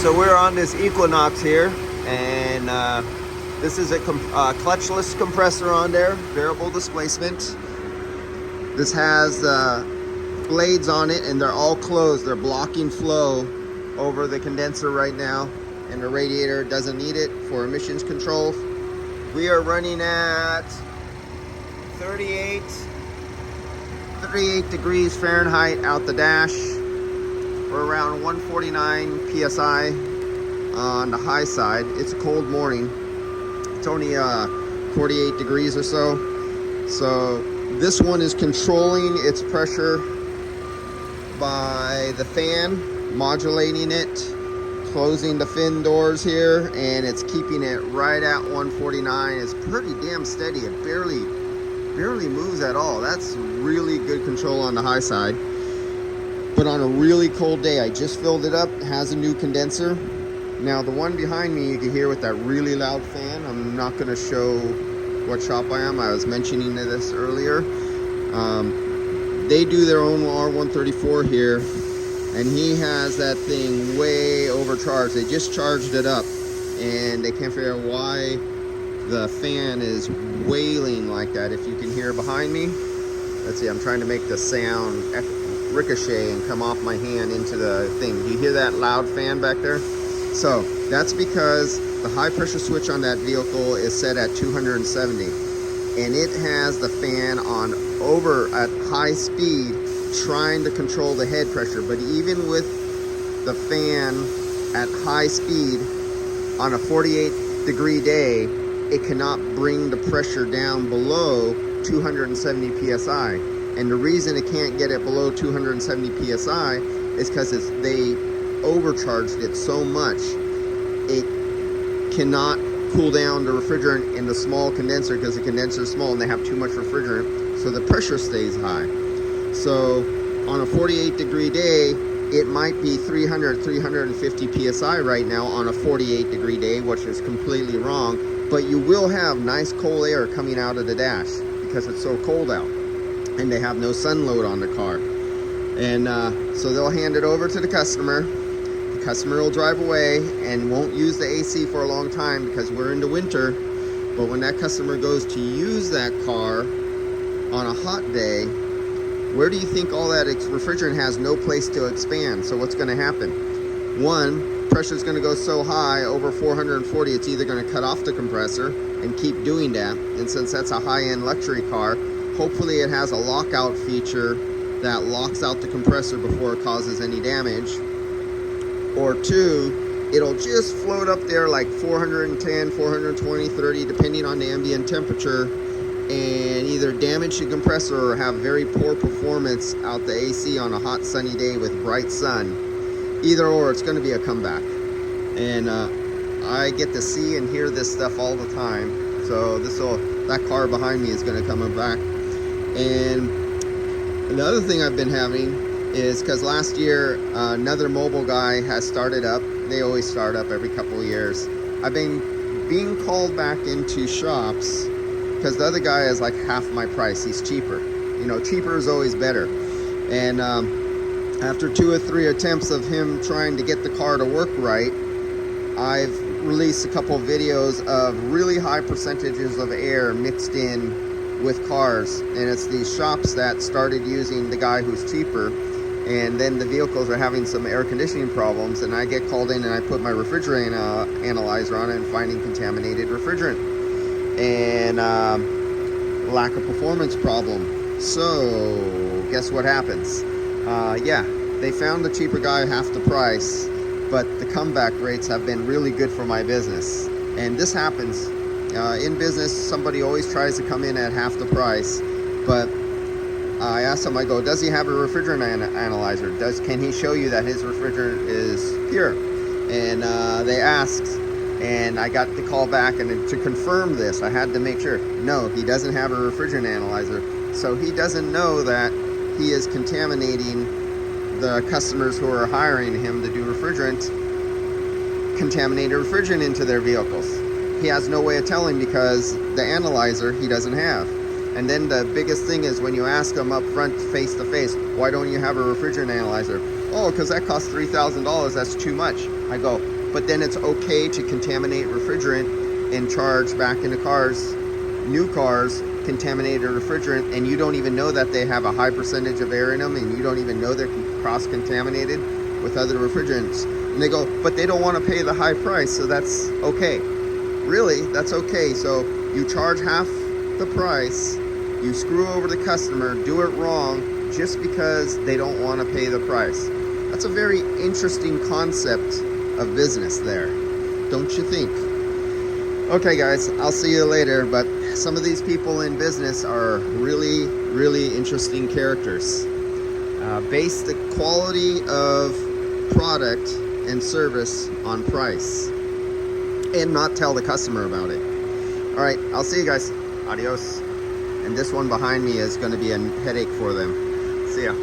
So we're on this Equinox here, and this is a clutchless compressor on there, variable displacement. This has blades on it, and they're all closed. They're blocking flow over the condenser right now, and the radiator doesn't need it for emissions control. We are running at 38 degrees Fahrenheit out the dash. We're around 149 psi on the high side. It's a cold morning. It's only 48 degrees or so. So this one is controlling its pressure by the fan, modulating it, closing the fin doors here, and it's keeping it right at 149. It's pretty damn steady. It barely moves at all. That's really good control on the high side. But on a really cold day, I just filled it up. It has a new condenser. Now the one behind me you can hear with that really loud fan. I'm not going to show what shop I am. I was mentioning this earlier. They do their own R134 here, and he has that thing way overcharged. They just charged it up, and they can't figure out why the fan is wailing like that. If you can hear behind me, let's see, I'm trying to make the sound ricochet and come off my hand into the thing. You hear that loud fan back there? So that's because the high pressure switch on that vehicle is set at 270, and it has the fan on over at high speed trying to control the head pressure. But even with the fan at high speed on a 48 degree day, it cannot bring the pressure down below 270 psi. And the reason it can't get it below 270 psi is because they overcharged it so much. It cannot cool down the refrigerant in the small condenser because the condenser is small and they have too much refrigerant, so the pressure stays high. So on a 48 degree day, it might be 350 psi right now on a 48 degree day, which is completely wrong. But you will have nice cold air coming out of the dash because it's so cold out, and they have no sun load on the car. And so they'll hand it over to the customer. The customer will drive away and won't use the AC for a long time because we're into winter. But when that customer goes to use that car on a hot day, where do you think all that refrigerant has no place to expand? So what's going to happen? One, pressure is going to go so high, over 440, it's either going to cut off the compressor and keep doing that. And since that's a high-end luxury car, hopefully it has a lockout feature that locks out the compressor before it causes any damage. Or two, it'll just float up there like 410, 420, 30, depending on the ambient temperature, and either damage the compressor or have very poor performance out the AC on a hot sunny day with bright sun. Either or, it's going to be a comeback. And I get to see and hear this stuff all the time. So that car behind me is going to come back. And the other thing I've been having is because last year another mobile guy has started up. They always start up every couple of years. I've been being called back into shops because the other guy is like half my price. He's cheaper. You know, cheaper is always better. And after 2 or 3 attempts of him trying to get the car to work right, I've released a couple of videos of really high percentages of air mixed in with cars. And it's these shops that started using the guy who's cheaper, and then the vehicles are having some air conditioning problems, and I get called in and I put my refrigerant analyzer on it and finding contaminated refrigerant and lack of performance problem. So guess what happens? Yeah, they found the cheaper guy half the price, but the comeback rates have been really good for my business. And this happens in business. Somebody always tries to come in at half the price, but I asked him, I go, does he have a refrigerant analyzer? Can he show you that his refrigerant is pure? And they asked, and I got the call back, and to confirm this, I had to make sure. No, he doesn't have a refrigerant analyzer. So he doesn't know that he is contaminating the customers who are hiring him to do contaminated refrigerant into their vehicles. He has no way of telling because the analyzer he doesn't have. And then the biggest thing is when you ask them up front, face to face, why don't you have a refrigerant analyzer? Oh, because that costs $3,000, that's too much. I go, but then it's okay to contaminate refrigerant and charge back into cars, new cars, contaminated refrigerant, and you don't even know that they have a high percentage of air in them, and you don't even know they're cross-contaminated with other refrigerants. And they go, but they don't want to pay the high price, so that's okay. Really, that's okay. So you charge half the price, you screw over the customer, do it wrong, just because they don't want to pay the price. That's a very interesting concept of business there, don't you think? Okay guys, I'll see you later, but some of these people in business are really, really interesting characters. Base the quality of product and service on price and not tell the customer about it. All right, I'll see you guys. Adios. And this one behind me is going to be a headache for them. See ya.